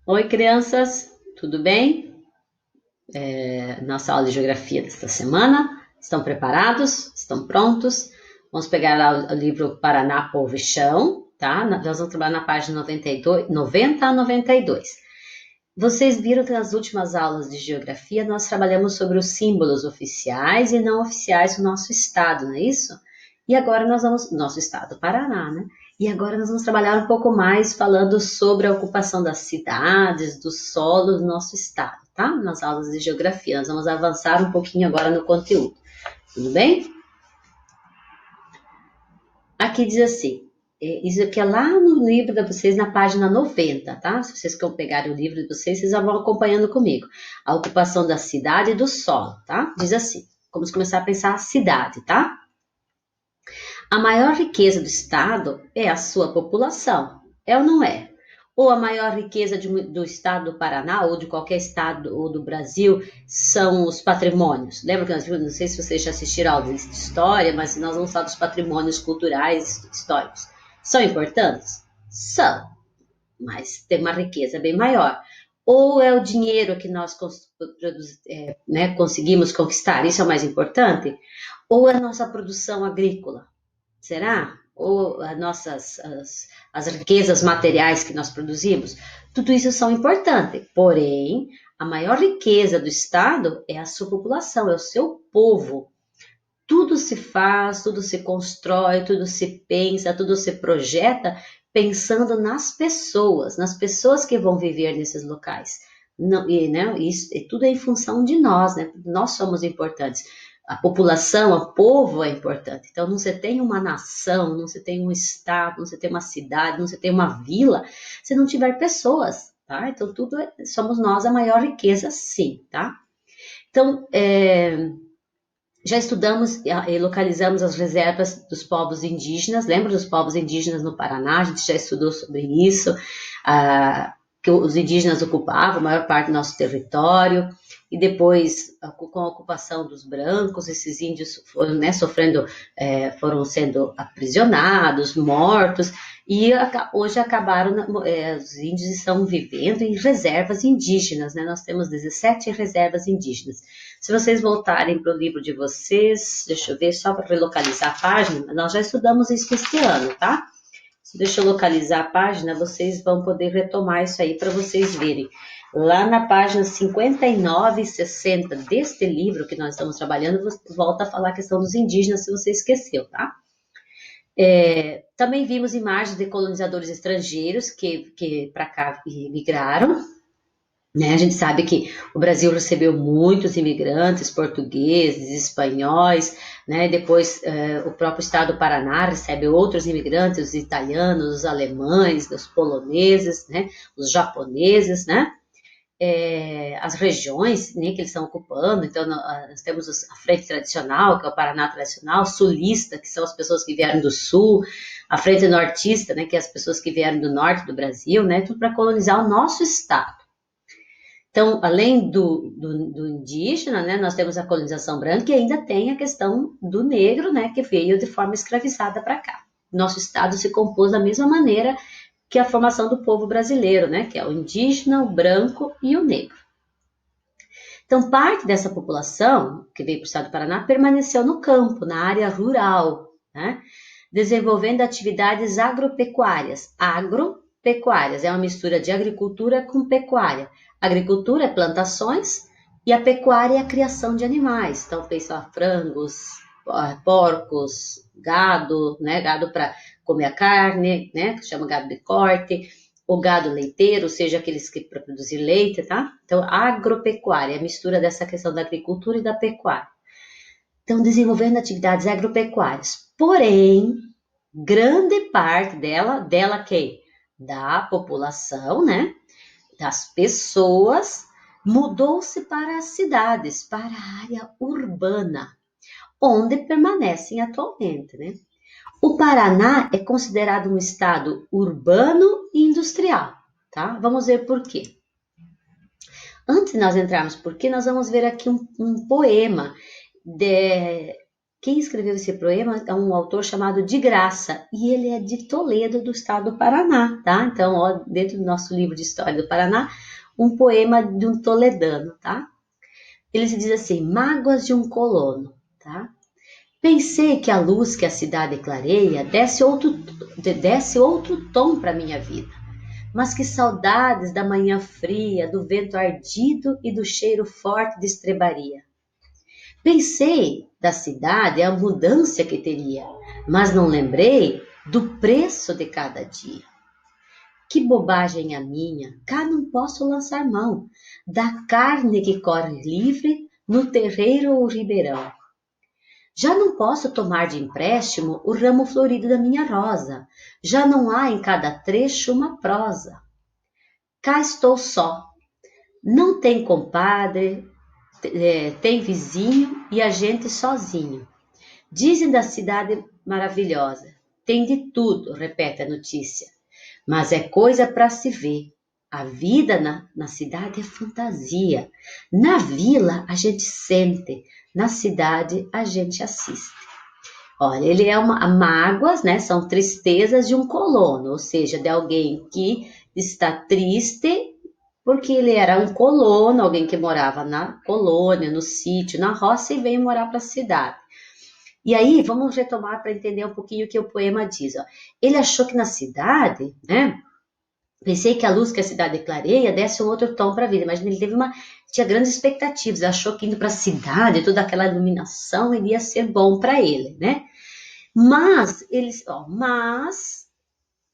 Oi, crianças, tudo bem? Nossa aula de geografia desta semana. Estão preparados? Estão prontos? Vamos pegar lá o livro Paraná, Povo e Chão, tá? Nós vamos trabalhar na página 92, 90 a 92. Vocês viram que nas últimas aulas de geografia nós trabalhamos sobre os símbolos oficiais e não oficiais do nosso estado, não é isso? E agora nós vamos, nosso estado, Paraná, né? E agora nós vamos trabalhar um pouco mais falando sobre a ocupação das cidades, do solo do nosso estado, tá? Nas aulas de geografia. Nós vamos avançar um pouquinho agora no conteúdo. Tudo bem? Aqui diz assim, isso aqui é lá no livro de vocês, na página 90, tá? Se vocês pegarem o livro de vocês, vocês vão acompanhando comigo. A ocupação da cidade e do solo, tá? Diz assim, vamos começar a pensar a cidade, tá? A maior riqueza do Estado é a sua população, é ou não é? Ou a maior riqueza do Estado do Paraná, ou de qualquer Estado ou do Brasil, são os patrimônios. Lembra que nós vimos, não sei se vocês já assistiram aula de história, mas nós vamos falar dos patrimônios culturais históricos. São importantes? São, mas tem uma riqueza bem maior. Ou é o dinheiro que nós conseguimos conquistar, isso é o mais importante? Ou é a nossa produção agrícola? Será? Ou as riquezas materiais que nós produzimos? Tudo isso são importantes. Porém, a maior riqueza do Estado é a sua população, é o seu povo. Tudo se faz, tudo se constrói, tudo se pensa, tudo se projeta pensando nas pessoas que vão viver nesses locais. Não, isso tudo é em função de nós, né? Nós somos importantes. A população, o povo é importante. Então, não se tem uma nação, não se tem um estado, não se tem uma cidade, não se tem uma vila, se não tiver pessoas, tá? Então, somos nós a maior riqueza, sim, tá? Então, já estudamos e localizamos as reservas dos povos indígenas. Lembra dos povos indígenas no Paraná? A gente já estudou sobre isso, que os indígenas ocupavam a maior parte do nosso território. E depois, com a ocupação dos brancos, esses índios foram, né, foram sendo aprisionados, mortos, e hoje acabaram, os índios estão vivendo em reservas indígenas, né? Nós temos 17 reservas indígenas. Se vocês voltarem para o livro de vocês, deixa eu ver, só para relocalizar a página, nós já estudamos isso este ano, tá? Deixa eu localizar a página, vocês vão poder retomar isso aí para vocês verem. Lá na página 59 e 60 deste livro que nós estamos trabalhando, volta a falar a questão dos indígenas, se você esqueceu, tá? Também vimos imagens de colonizadores estrangeiros que para cá migraram, né? A gente sabe que o Brasil recebeu muitos imigrantes, portugueses, espanhóis, né? Depois o próprio estado do Paraná recebe outros imigrantes, os italianos, os alemães, os poloneses, né? Os japoneses, né? As regiões, né, que eles estão ocupando. Então, nós temos a frente tradicional, que é o Paraná tradicional, sulista, que são as pessoas que vieram do sul, a frente nortista, né, que é as pessoas que vieram do norte do Brasil, né, tudo para colonizar o nosso estado. Então, além do indígena, né, nós temos a colonização branca e ainda tem a questão do negro, né, que veio de forma escravizada para cá. Nosso estado se compôs da mesma maneira que a formação do povo brasileiro, né, que é o indígena, o branco e o negro. Então, parte dessa população que veio para o estado do Paraná permaneceu no campo, na área rural, né, desenvolvendo atividades agropecuárias. Agropecuárias é uma mistura de agricultura com pecuária. Agricultura é plantações e a pecuária é a criação de animais. Então, pensa frangos, porcos, gado, né? Gado para comer a carne, né? Que chama gado de corte, o gado leiteiro, ou seja, aqueles que para produzir leite, tá? Então, agropecuária é a mistura dessa questão da agricultura e da pecuária. Então, desenvolvendo atividades agropecuárias. Porém, grande parte dela quem? Da população, né? Das pessoas, mudou-se para as cidades, para a área urbana, onde permanecem atualmente, né? O Paraná é considerado um estado urbano e industrial, tá? Vamos ver por quê. Antes de nós entrarmos por quê, nós vamos ver aqui um poema Quem escreveu esse poema é um autor chamado De Graça, e ele é de Toledo, do estado do Paraná, tá? Então, ó, dentro do nosso livro de História do Paraná, um poema de um toledano, tá? Ele se diz assim: Mágoas de um colono, tá? Pensei que a luz que a cidade clareia desse outro tom para minha vida, mas que saudades da manhã fria, do vento ardido e do cheiro forte de estrebaria. Pensei da cidade a abundância que teria, mas não lembrei do preço de cada dia. Que bobagem a minha, cá não posso lançar mão da carne que corre livre no terreiro ou ribeirão. Já não posso tomar de empréstimo o ramo florido da minha rosa, já não há em cada trecho uma prosa. Cá estou só, não tem compadre, tem vizinho e a gente sozinho. Dizem da cidade maravilhosa, tem de tudo, repete a notícia, mas é coisa para se ver. A vida na cidade é fantasia. Na vila a gente sente, na cidade a gente assiste. Olha, ele é mágoas, né? São tristezas de um colono, ou seja, de alguém que está triste porque ele era um colono, alguém que morava na colônia, no sítio, na roça e veio morar para a cidade. E aí, vamos retomar para entender um pouquinho o que o poema diz. Ó. Ele achou que na cidade, né? Pensei que a luz que a cidade clareia desse um outro tom para a vida. Imagina, tinha grandes expectativas, achou que indo para a cidade, toda aquela iluminação iria ser bom para ele, né? Mas,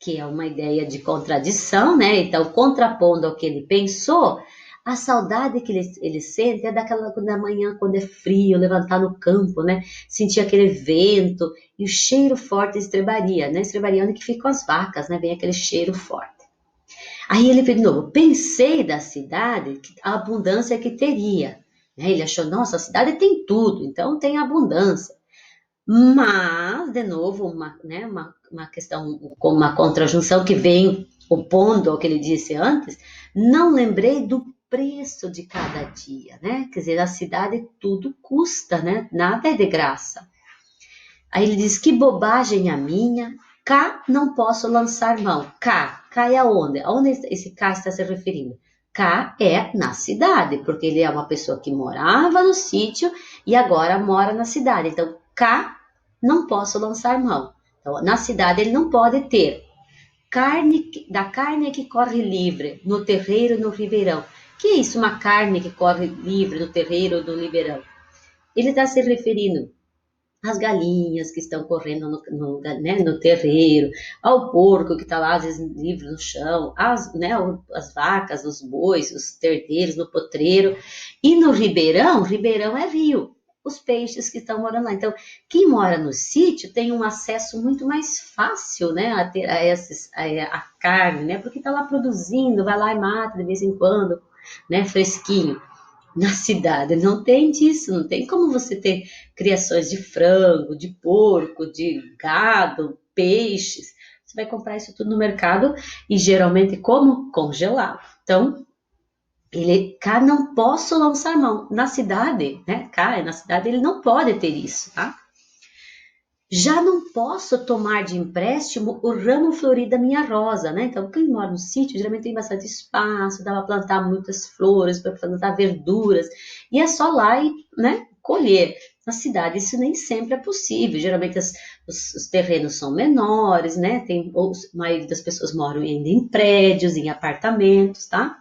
que é uma ideia de contradição, né? Então, contrapondo ao que ele pensou, a saudade que ele sente é daquela da manhã, quando é frio, levantar no campo, né? Sentir aquele vento e o cheiro forte de estrebaria, né? Estrebaria onde que ficam as vacas, né? Vem aquele cheiro forte. Aí ele de novo, pensei da cidade, a abundância que teria. Né? Ele achou, nossa, a cidade tem tudo, então tem abundância. Mas, de novo, uma questão, com uma contrajunção que vem opondo ao que ele disse antes, não lembrei do preço de cada dia, né? Quer dizer, a cidade tudo custa, né? Nada é de graça. Aí ele diz, que bobagem a minha, cá não posso lançar mão. Cá é aonde? Aonde esse cá está se referindo? Cá é na cidade, porque ele é uma pessoa que morava no sítio e agora mora na cidade. Então, cá não posso lançar mão. Então, na cidade ele não pode ter da carne que corre livre no terreiro e no ribeirão. Que é isso, uma carne que corre livre no terreiro ou no ribeirão? Ele está se referindo às galinhas que estão correndo no terreiro, ao porco que está lá, às vezes, livre no chão, as vacas, os bois, os terneiros no potreiro. E no ribeirão é rio, os peixes que estão morando lá. Então, quem mora no sítio tem um acesso muito mais fácil, né, a carne, né, porque está lá produzindo, vai lá e mata de vez em quando, né, fresquinho. Na cidade não tem disso, não tem como você ter criações de frango, de porco, de gado, peixes. Você vai comprar isso tudo no mercado e geralmente como? Congelado. Então, cá não posso lançar mão. Na cidade, né? Cá, na cidade, ele não pode ter isso, tá? Já não posso tomar de empréstimo o ramo florido da minha rosa, né? Então, quem mora no sítio geralmente tem bastante espaço, dá para plantar muitas flores, para plantar verduras, e é só lá e, né, colher. Na cidade isso nem sempre é possível, geralmente os terrenos são menores, né? A maioria das pessoas moram ainda em prédios, em apartamentos, tá?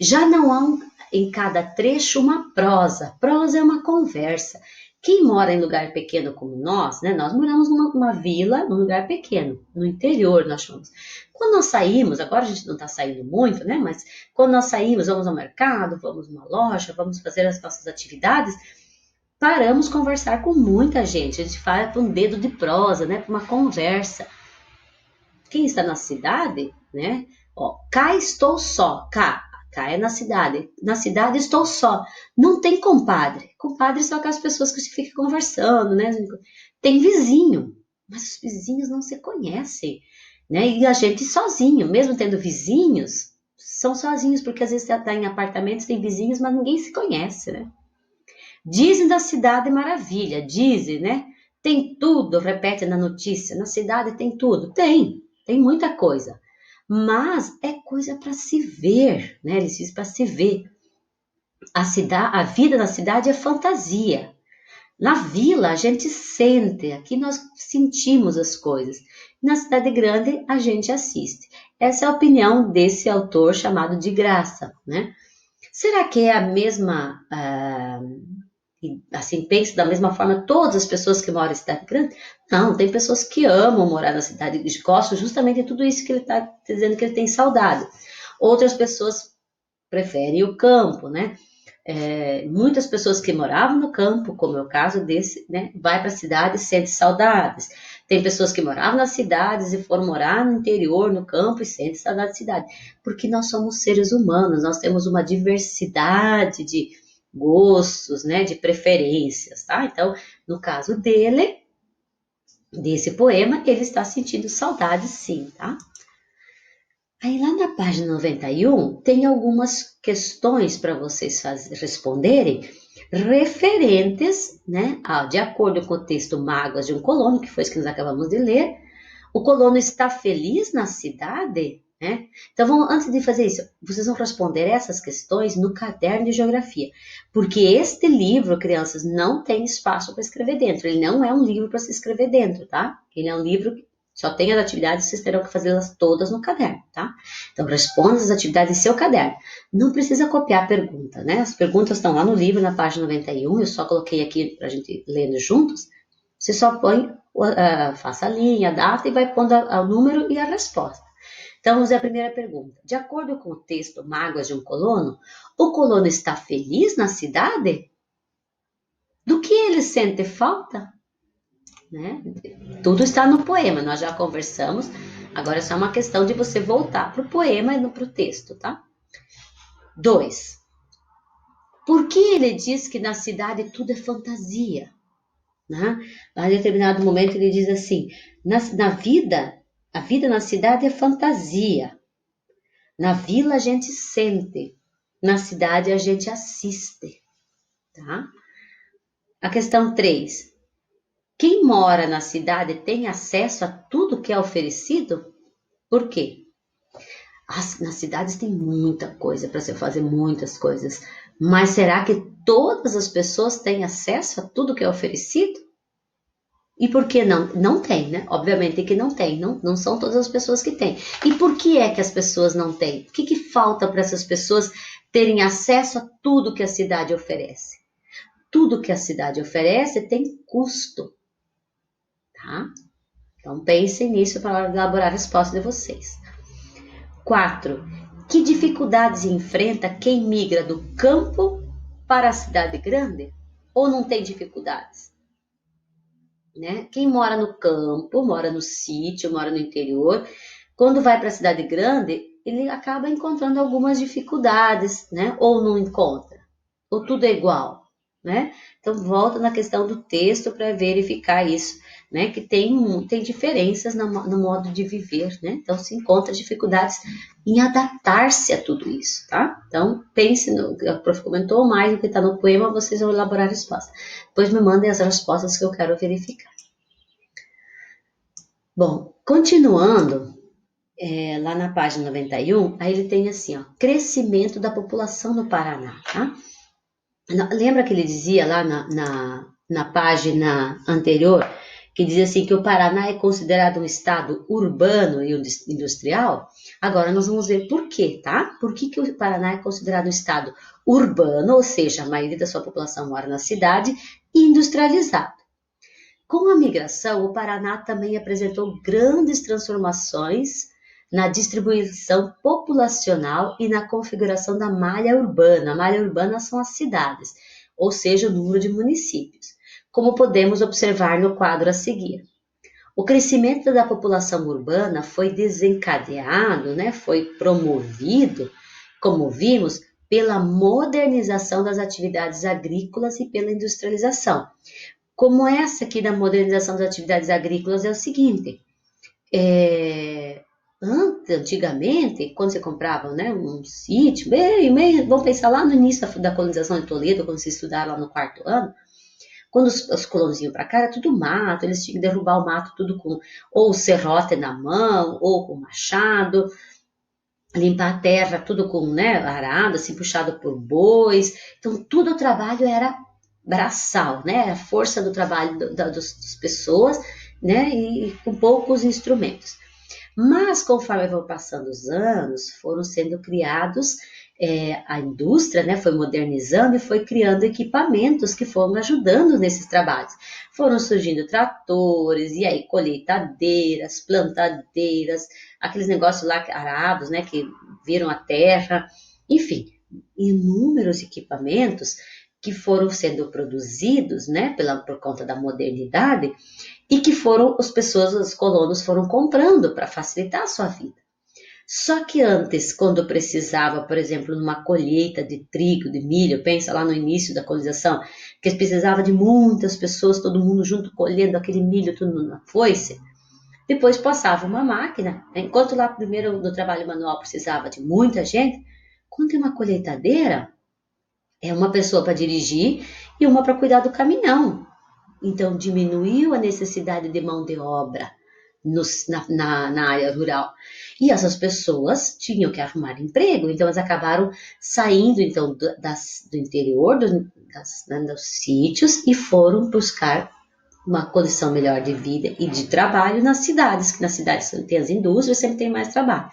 Já não há em cada trecho uma prosa. Prosa é uma conversa. Quem mora em lugar pequeno como nós, né? Nós moramos numa vila, num lugar pequeno, no interior nós chamamos. Quando nós saímos, agora a gente não está saindo muito, né? Mas quando nós saímos, vamos ao mercado, vamos numa loja, vamos fazer as nossas atividades, paramos conversar com muita gente. A gente fala para um dedo de prosa, né? Para uma conversa. Quem está na cidade, né? Ó, cá estou só, cá é na cidade. Na cidade estou só. Não tem compadre. Compadre são aquelas pessoas que se ficam conversando, né? Tem vizinho, mas os vizinhos não se conhecem, né? E a gente sozinho, mesmo tendo vizinhos, são sozinhos, porque às vezes você está em apartamentos, tem vizinhos, mas ninguém se conhece, né? Dizem da cidade maravilha, dizem, né? Tem tudo, repete na notícia, na cidade tem tudo. Tem muita coisa. Mas é coisa para se ver, né? Eles dizem para se ver. A vida na cidade é fantasia. Na vila a gente sente, aqui nós sentimos as coisas. Na cidade grande a gente assiste. Essa é a opinião desse autor chamado de Graça, né? Será que é a mesma, assim, pensa da mesma forma todas as pessoas que moram em cidade grande? Não, tem pessoas que amam morar na cidade, gostam justamente de tudo isso que ele está dizendo que ele tem saudade. Outras pessoas preferem o campo, né? Muitas pessoas que moravam no campo, como é o caso desse, né, vai para a cidade e sente saudades. Tem pessoas que moravam nas cidades e foram morar no interior, no campo, e sentem saudade da cidade. Porque nós somos seres humanos, nós temos uma diversidade de gostos, né, de preferências, tá? Então, no caso dele, desse poema, ele está sentindo saudade sim, tá? Aí lá na página 91 tem algumas questões para vocês responderem referentes, né, de acordo com o texto Mágoas de um Colono, que foi isso que nós acabamos de ler. O colono está feliz na cidade? Né? Então, antes de fazer isso, vocês vão responder essas questões no caderno de geografia, porque este livro, crianças, não tem espaço para escrever dentro. Ele não é um livro para se escrever dentro, tá? Ele é um livro que só tem as atividades, vocês terão que fazê-las todas no caderno, tá? Então, responda as atividades em seu caderno. Não precisa copiar a pergunta, né? As perguntas estão lá no livro, na página 91, eu só coloquei aqui para a gente lendo juntos. Você só põe, faça a linha, a data e vai pondo o número e a resposta. Então, vamos ver a primeira pergunta. De acordo com o texto Mágoas de um Colono, o colono está feliz na cidade? Do que ele sente falta? Né? Tudo está no poema, nós já conversamos. Agora é só uma questão de você voltar para o poema e não para o texto, tá? 2. Por que ele diz que na cidade tudo é fantasia? Né? A determinado momento ele diz assim, na vida, a vida na cidade é fantasia. Na vila a gente sente, na cidade a gente assiste. Tá? A questão 3. Quem mora na cidade tem acesso a tudo que é oferecido? Por quê? Nas cidades tem muita coisa para se fazer, muitas coisas. Mas será que todas as pessoas têm acesso a tudo que é oferecido? E por que não? Não tem, né? Obviamente que não tem. Não são todas as pessoas que têm. E por que é que as pessoas não têm? O que falta para essas pessoas terem acesso a tudo que a cidade oferece? Tudo que a cidade oferece tem custo. Tá? Então, pensem nisso para elaborar a resposta de vocês. 4. Que dificuldades enfrenta quem migra do campo para a cidade grande? Ou não tem dificuldades? Né? Quem mora no campo, mora no sítio, mora no interior, quando vai para a cidade grande, ele acaba encontrando algumas dificuldades, né? Ou não encontra, ou tudo é igual, né? Então volta na questão do texto para verificar isso, né? Que tem diferenças no modo de viver, né? Então se encontra dificuldades em adaptar-se a tudo isso, tá? Então pense a prof comentou mais do que está no poema, vocês vão elaborar a resposta. Depois me mandem as respostas que eu quero verificar. Bom, continuando, lá na página 91, aí ele tem assim, ó, crescimento da população no Paraná, tá? Lembra que ele dizia lá na página anterior, que dizia assim que o Paraná é considerado um estado urbano e industrial? Agora nós vamos ver por quê, tá? Por que o Paraná é considerado um estado urbano, ou seja, a maioria da sua população mora na cidade, e industrializado? Com a migração, o Paraná também apresentou grandes transformações na distribuição populacional e na configuração da malha urbana. A malha urbana são as cidades, ou seja, o número de municípios, como podemos observar no quadro a seguir. O crescimento da população urbana foi desencadeado, né, foi promovido, como vimos, pela modernização das atividades agrícolas e pela industrialização. Como essa aqui da modernização das atividades agrícolas é o seguinte, antigamente, quando você comprava, né, um sítio, vamos pensar lá no início da colonização de Toledo, quando se estudaram lá no 4º ano, quando os colonos iam para cá, era tudo mato, eles tinham que derrubar o mato tudo com ou serrote na mão, ou com machado, limpar a terra tudo com, né, arado, assim, puxado por bois. Então, tudo o trabalho era braçal, né, a força do trabalho das pessoas, né, e com poucos instrumentos. Mas, conforme foram passando os anos, foram sendo criados, a indústria, né, foi modernizando e foi criando equipamentos que foram ajudando nesses trabalhos. Foram surgindo tratores, e aí colheitadeiras, plantadeiras, aqueles negócios lá arados, né, que viram a terra, enfim, inúmeros equipamentos que foram sendo produzidos, né, por conta da modernidade, e que os colonos foram comprando para facilitar a sua vida. Só que antes, quando precisava, por exemplo, numa colheita de trigo, de milho, pensa lá no início da colonização, que precisava de muitas pessoas, todo mundo junto colhendo aquele milho tudo na foice. Depois passava uma máquina, enquanto lá primeiro no trabalho manual precisava de muita gente, quando tem uma colheitadeira, é uma pessoa para dirigir e uma para cuidar do caminhão. Então, diminuiu a necessidade de mão de obra na área rural. E essas pessoas tinham que arrumar emprego, então elas acabaram saindo então, do interior, dos sítios, e foram buscar uma condição melhor de vida e de trabalho nas cidades, que nas cidades tem as indústrias, sempre tem mais trabalho.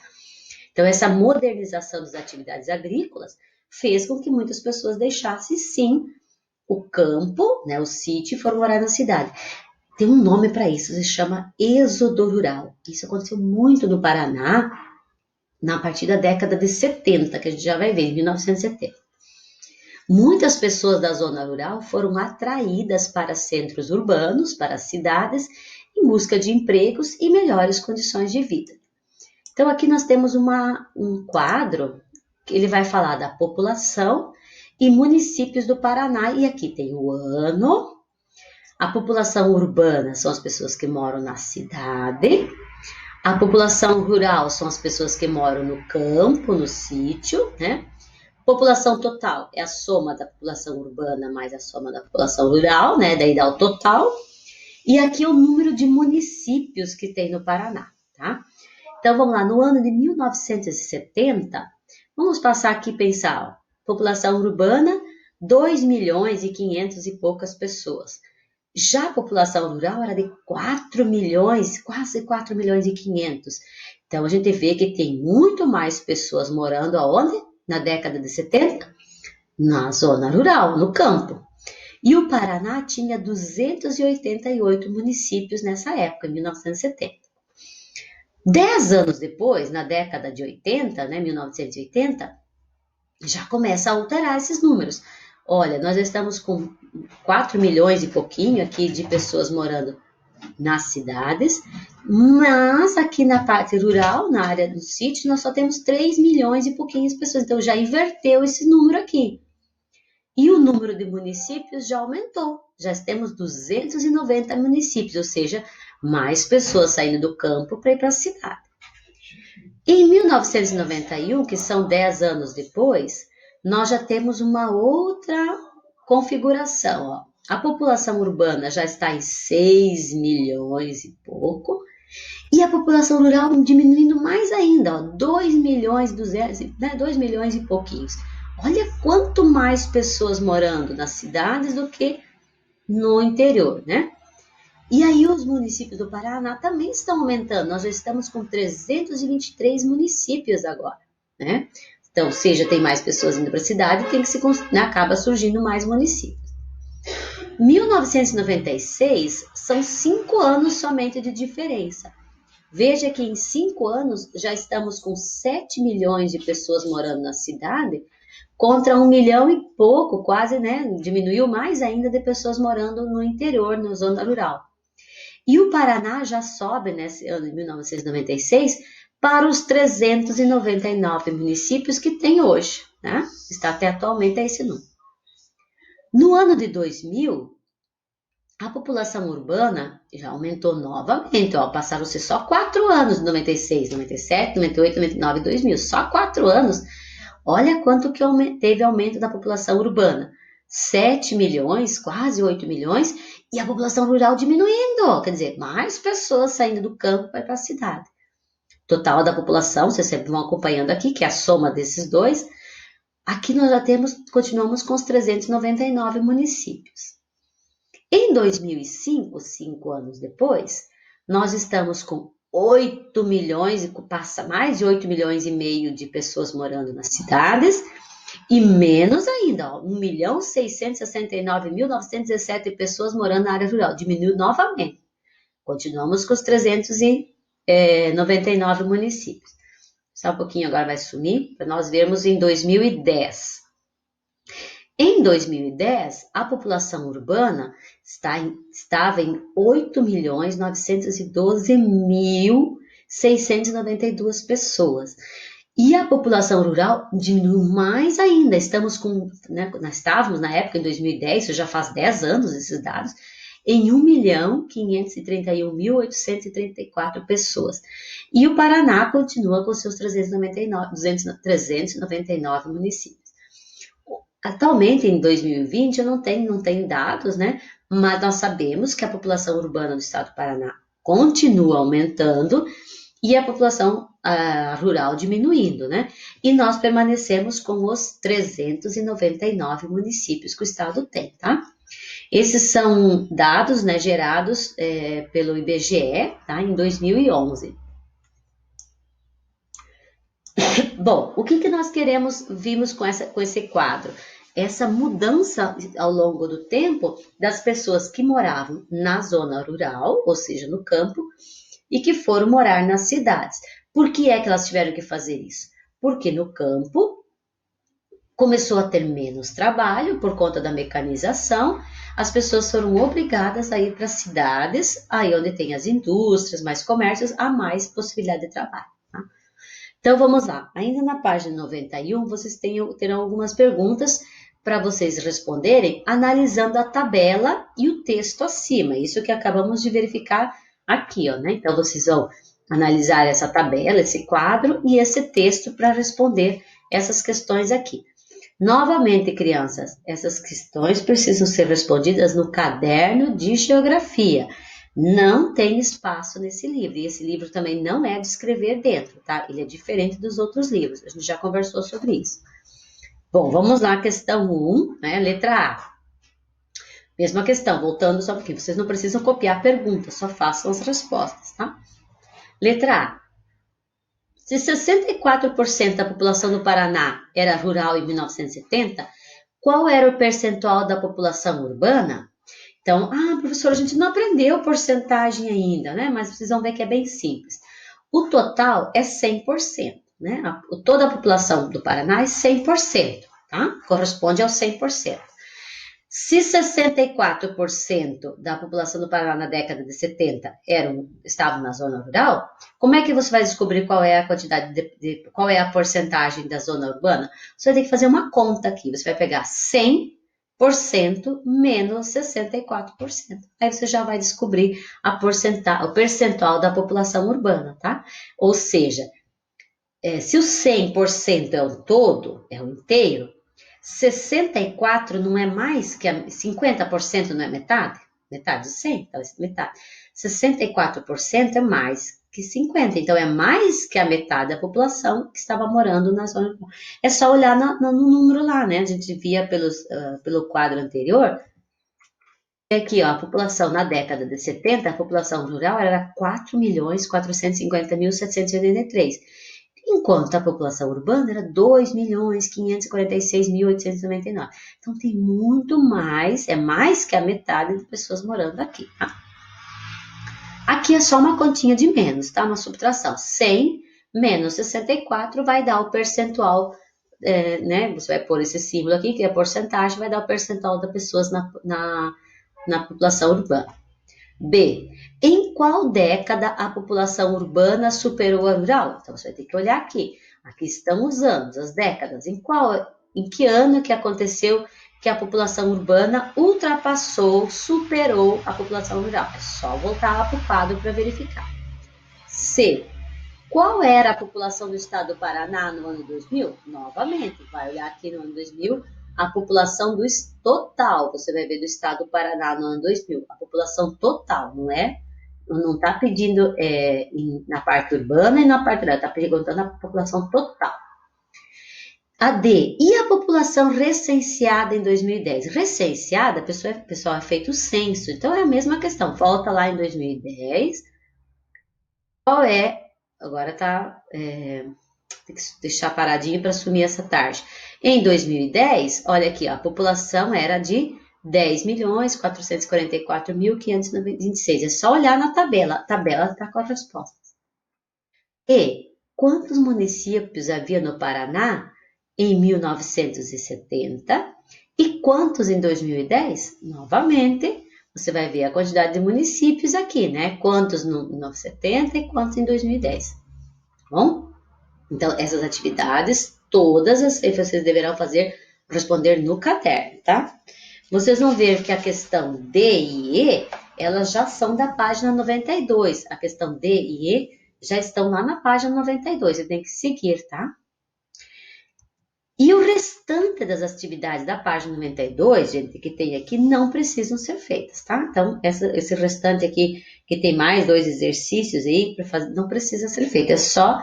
Então, essa modernização das atividades agrícolas fez com que muitas pessoas deixassem, sim, o campo, né, o sítio, e foram morar na cidade. Tem um nome para isso, se chama êxodo rural. Isso aconteceu muito no Paraná, a partir da década de 70, que a gente já vai ver, em 1970. Muitas pessoas da zona rural foram atraídas para centros urbanos, para cidades, em busca de empregos e melhores condições de vida. Então, aqui nós temos um quadro que ele vai falar da população e municípios do Paraná, e aqui tem o ano. A população urbana são as pessoas que moram na cidade, a população rural são as pessoas que moram no campo, no sítio, né? População total é a soma da população urbana mais a soma da população rural, né? Daí dá o total. E aqui é o número de municípios que tem no Paraná, tá? Então vamos lá, no ano de 1970, vamos passar aqui e pensar, ó, população urbana, 2 milhões e 500 e poucas pessoas. Já a população rural era de 4 milhões, quase 4 milhões e 500. Então, a gente vê que tem muito mais pessoas morando aonde? Na década de 70? Na zona rural, no campo. E o Paraná tinha 288 municípios nessa época, em 1970. 10 anos depois, na década de 80, né, 1980, já começa a alterar esses números. Olha, nós estamos com 4 milhões e pouquinho aqui de pessoas morando nas cidades, mas aqui na parte rural, na área do sítio, nós só temos 3 milhões e pouquinhas de pessoas. Então, já inverteu esse número aqui. E o número de municípios já aumentou. Já temos 290 municípios, ou seja, mais pessoas saindo do campo para ir para a cidade. Em 1991, que são 10 anos depois, nós já temos uma outra configuração. Ó. A população urbana já está em 6 milhões e pouco, e a população rural diminuindo mais ainda, ó, 2 milhões, 200, né, 2 milhões e pouquinhos. Olha quanto mais pessoas morando nas cidades do que no interior, né? E aí os municípios do Paraná também estão aumentando. Nós já estamos com 323 municípios agora, né? Então, seja tem mais pessoas indo para a cidade, acaba surgindo mais municípios. 1996 são 5 anos somente de diferença. Veja que em 5 anos já estamos com 7 milhões de pessoas morando na cidade, contra 1 milhão e pouco, quase, né? Diminuiu mais ainda de pessoas morando no interior, na zona rural. E o Paraná já sobe, nesse ano de 1996, para os 399 municípios que tem hoje, né? Está até atualmente a esse número. No ano de 2000, A população urbana já aumentou novamente, ó, passaram-se só 4 anos, 96, 97, 98, 99 e 2000, só 4 anos. Olha quanto que teve aumento da população urbana. 7 milhões, quase 8 milhões, e a população rural diminuindo. Quer dizer, mais pessoas saindo do campo para a cidade. Total da população, vocês sempre vão acompanhando aqui, que é a soma desses dois. Aqui nós já continuamos com os 399 municípios. Em 2005, 5 anos depois, nós estamos com 8 milhões, passa mais de 8 milhões e meio de pessoas morando nas cidades, e menos ainda, 1.669.917 pessoas morando na área rural, diminuiu novamente. Continuamos com os 399 municípios. Só um pouquinho agora vai sumir, para nós vermos em 2010. Em 2010, a população urbana estava em 8.912.692 pessoas. E a população rural diminuiu mais ainda. Nós estávamos na época, em 2010, isso já faz 10 anos esses dados, em 1.531.834 pessoas. E o Paraná continua com seus 399 municípios. Atualmente, em 2020, eu não tenho dados, né? Mas nós sabemos que a população urbana do estado do Paraná continua aumentando e a população rural diminuindo, né? E nós permanecemos com os 399 municípios que o estado tem, tá? Esses são dados, né, gerados pelo IBGE, tá? Em 2011. Bom, o que nós vimos com esse quadro? Essa mudança ao longo do tempo das pessoas que moravam na zona rural, ou seja, no campo, e que foram morar nas cidades. Por que é que elas tiveram que fazer isso? Porque no campo começou a ter menos trabalho por conta da mecanização, as pessoas foram obrigadas a ir para as cidades, aí onde tem as indústrias, mais comércios, há mais possibilidade de trabalho. Tá? Então vamos lá, ainda na página 91, vocês terão algumas perguntas para vocês responderem, analisando a tabela e o texto acima, isso que acabamos de verificar aqui, ó, né? Então vocês vão analisar essa tabela, esse quadro e esse texto para responder essas questões aqui. Novamente, crianças, essas questões precisam ser respondidas no caderno de geografia. Não tem espaço nesse livro, e esse livro também não é de escrever dentro, tá? Ele é diferente dos outros livros, a gente já conversou sobre isso. Bom, vamos lá, questão 1, né, letra A. Mesma questão, voltando só um pouquinho, vocês não precisam copiar a pergunta, só façam as respostas, tá? Letra A. Se 64% da população do Paraná era rural em 1970, qual era o percentual da população urbana? Então, professora, a gente não aprendeu porcentagem ainda, né? Mas vocês vão ver que é bem simples. O total é 100%, né? Toda a população do Paraná é 100%, tá? Corresponde ao 100%. Se 64% da população do Paraná na década de 70 estavam na zona rural, como é que você vai descobrir qual é a quantidade qual é a porcentagem da zona urbana? Você vai ter que fazer uma conta aqui. Você vai pegar 100% menos 64%. Aí você já vai descobrir o percentual da população urbana, tá? Ou seja, se o 100% é o todo, é o inteiro, 64 não é mais que 50% não é metade? Metade de 100, então metade. 64% é mais que 50, então é mais que a metade da população que estava morando na zona. É só olhar no número lá, né? A gente via pelo quadro anterior. Aqui, ó, a população na década de 70, a população rural era 4.450.783. Enquanto a população urbana era 2.546.899. Então, tem muito mais, é mais que a metade de pessoas morando aqui, tá? Aqui é só uma continha de menos, tá? Uma subtração. 100 menos 64 vai dar o percentual, né? Você vai pôr esse símbolo aqui, que é a porcentagem, vai dar o percentual das pessoas na população urbana. B. Em qual década a população urbana superou a rural? Então, você vai ter que olhar aqui. Aqui estão os anos, as décadas. Em que ano que aconteceu que a população urbana ultrapassou, superou a população rural. É só voltar lá para o quadro para verificar. C. Qual era a população do estado do Paraná no ano 2000? Novamente, vai olhar aqui no ano 2000, a população do total, você vai ver do estado do Paraná no ano 2000, a população total, não é? Não está pedindo na parte urbana e na parte rural, está perguntando a população total. A D, e a população recenseada em 2010? Recenseada, pessoal, é feito o censo, então é a mesma questão, volta lá em 2010, qual é, agora tem que deixar paradinho para assumir essa tarde. Em 2010, olha aqui, ó, a população era de 10.444.526. É só olhar na tabela. A tabela está com as respostas. E quantos municípios havia no Paraná em 1970 e quantos em 2010? Novamente, você vai ver a quantidade de municípios aqui, né? Quantos no 1970 e quantos em 2010. Tá bom? Então, essas atividades, todas vocês deverão responder no caderno, tá? Vocês vão ver que a questão D e E, elas já são da página 92. A questão D e E já estão lá na página 92. Você tem que seguir, tá? E o restante das atividades da página 92, gente, que tem aqui, não precisam ser feitas, tá? Então, esse restante aqui, que tem mais 2 exercícios aí, para fazer, não precisa ser feito. É só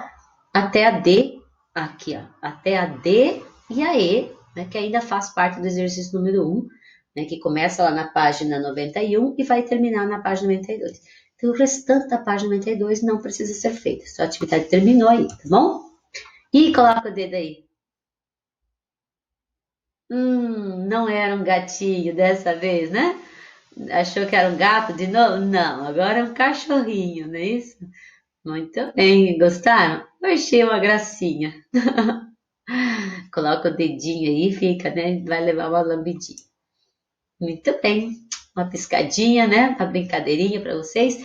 até a D, aqui, ó, até a D e a E, né, que ainda faz parte do exercício número 1, né, que começa lá na página 91 e vai terminar na página 92. Então, o restante da página 92 não precisa ser feito. Sua atividade terminou aí, tá bom? E coloca o dedo aí. Não era um gatinho dessa vez, né? Achou que era um gato de novo? Não, agora é um cachorrinho, não é isso? Muito bem, gostaram? Eu achei uma gracinha. Coloca o dedinho aí e fica, né? Vai levar uma lambidinha. Muito bem. Uma piscadinha, né? Uma brincadeirinha para vocês.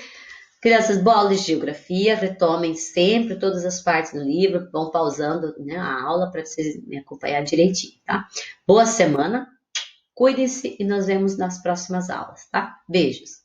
Crianças, boa aula de geografia. Retomem sempre todas as partes do livro. Vão pausando, né, a aula para vocês me acompanhar direitinho, tá? Boa semana. Cuidem-se e nos vemos nas próximas aulas, tá? Beijos.